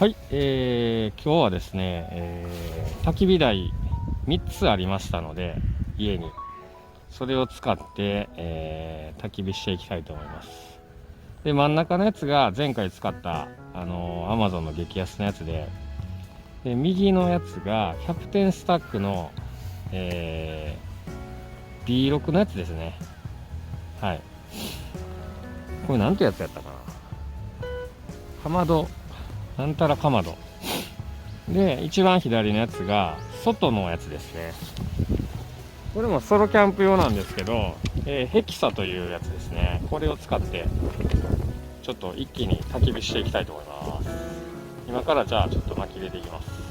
はい、今日はですね、焚き火台3つありましたので、家にそれを使って、焚き火していきたいと思います。で、真ん中のやつが前回使ったAmazon の激安のやつで、右のやつがキャプテンスタックの、D6 のやつですね。はい、これなんてやつやったかな、かまどなんたらかまどで、一番左のやつが外のやつですね。これもソロキャンプ用なんですけど、ヘキサというやつですね。これを使ってちょっと一気に焚き火していきたいと思います。今からじゃあちょっと薪入れていきます。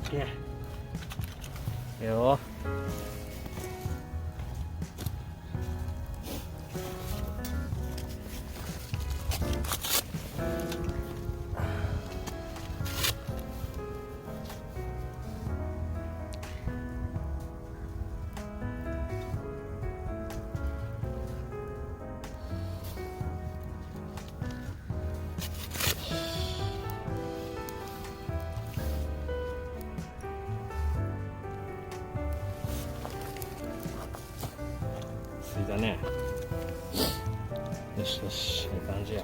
つけよ。ついたね。よしよし、いい感じや。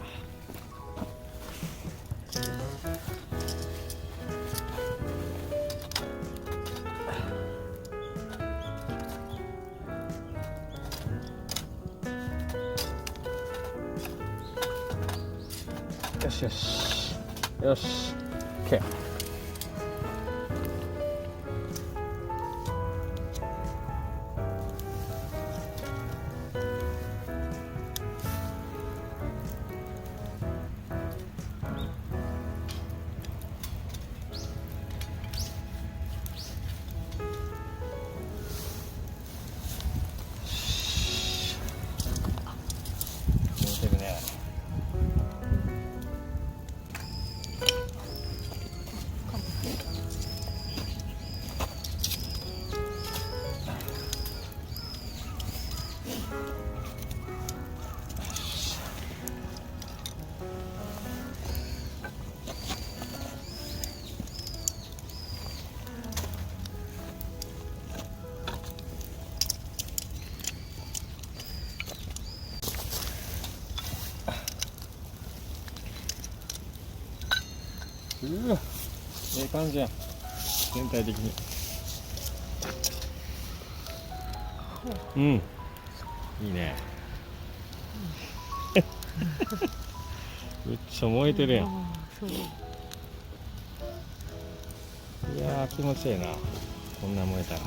よしよしよし、 OK。うわ、ええ感じやん、全体的に。うん、いいね。めっちゃ燃えてるやん。そう。いやー気持ちいいな、こんな燃えたら。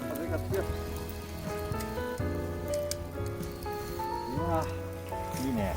風が強い。うわーいいね。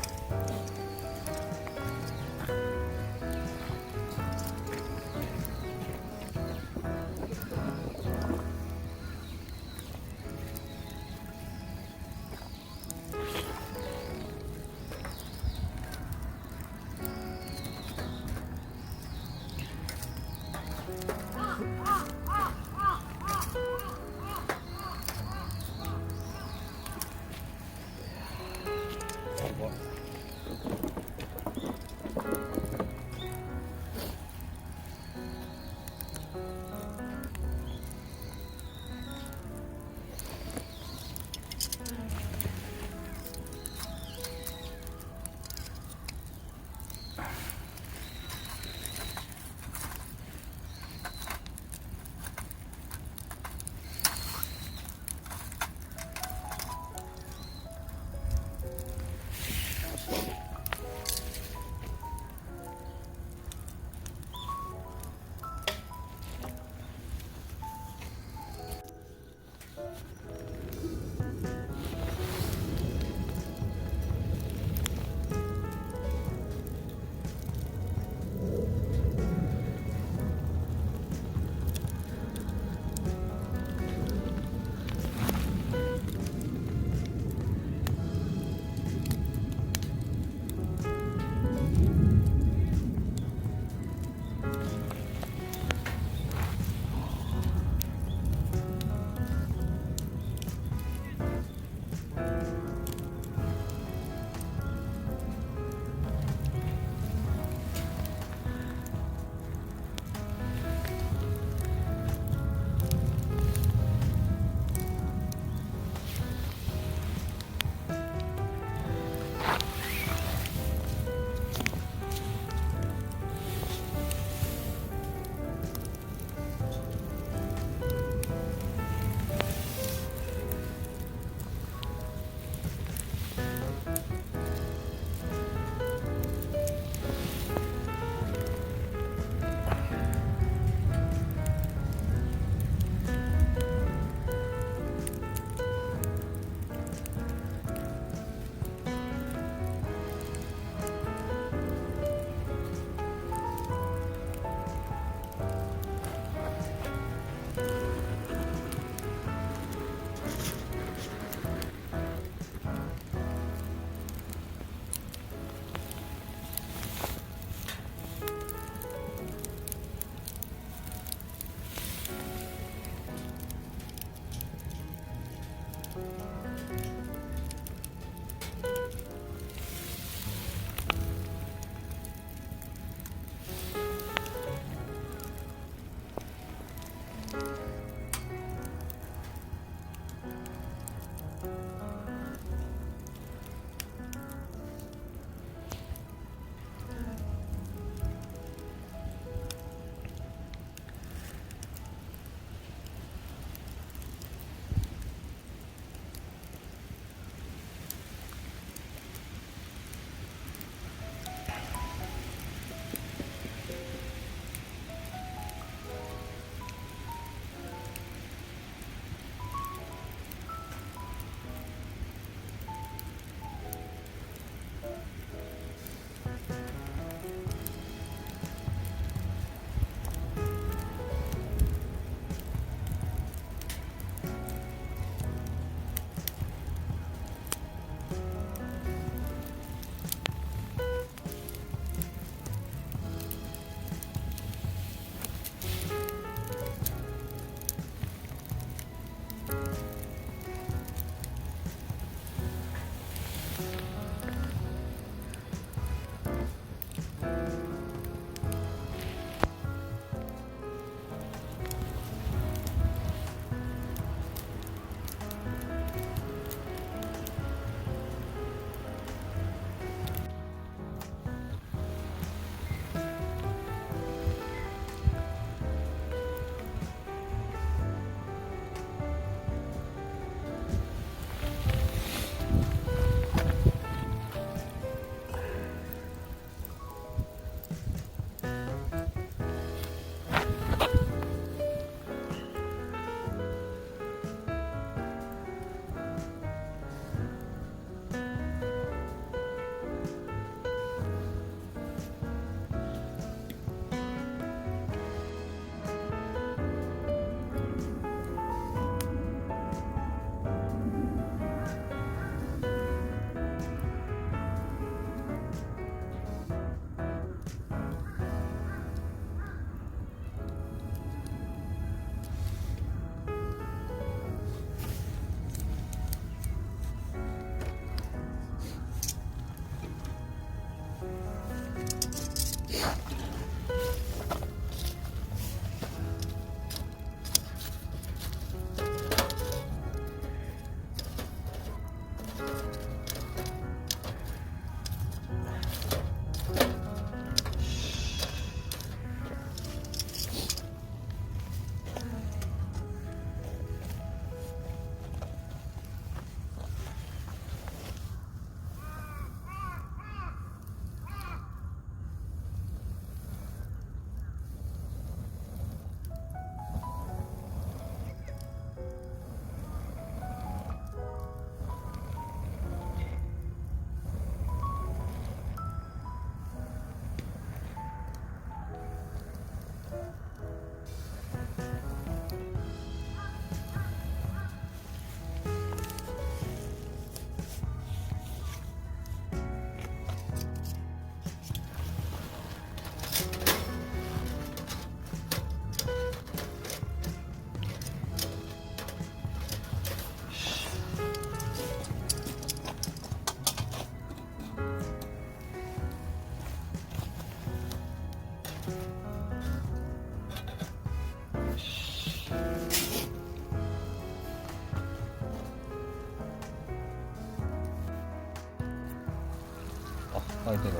開いてる。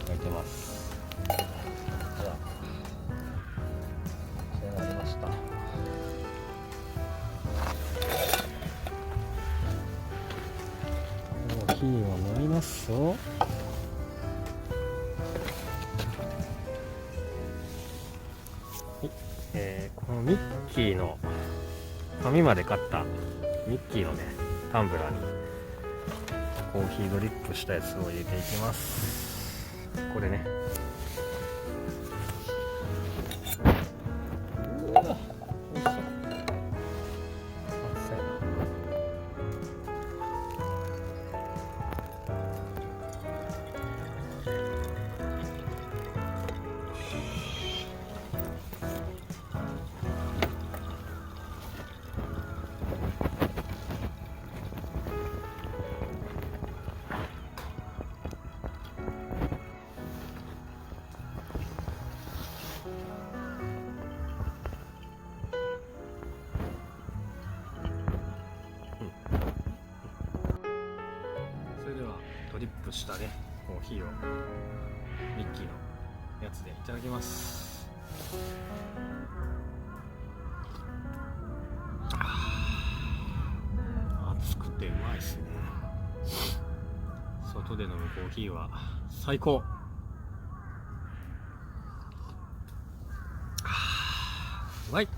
開いてます。じゃあ仕上がりました。コーヒーを飲みますよ。このミッキーの紙まで買ったミッキーのねタンブラーにコーヒードリップしたやつを入れていきます。これね、うわ、おいしそう。熱いな。それではドリップしたねコーヒーをミッキーのやつでいただきます。熱くてうまいっすね。外で飲むコーヒーは最高。うまい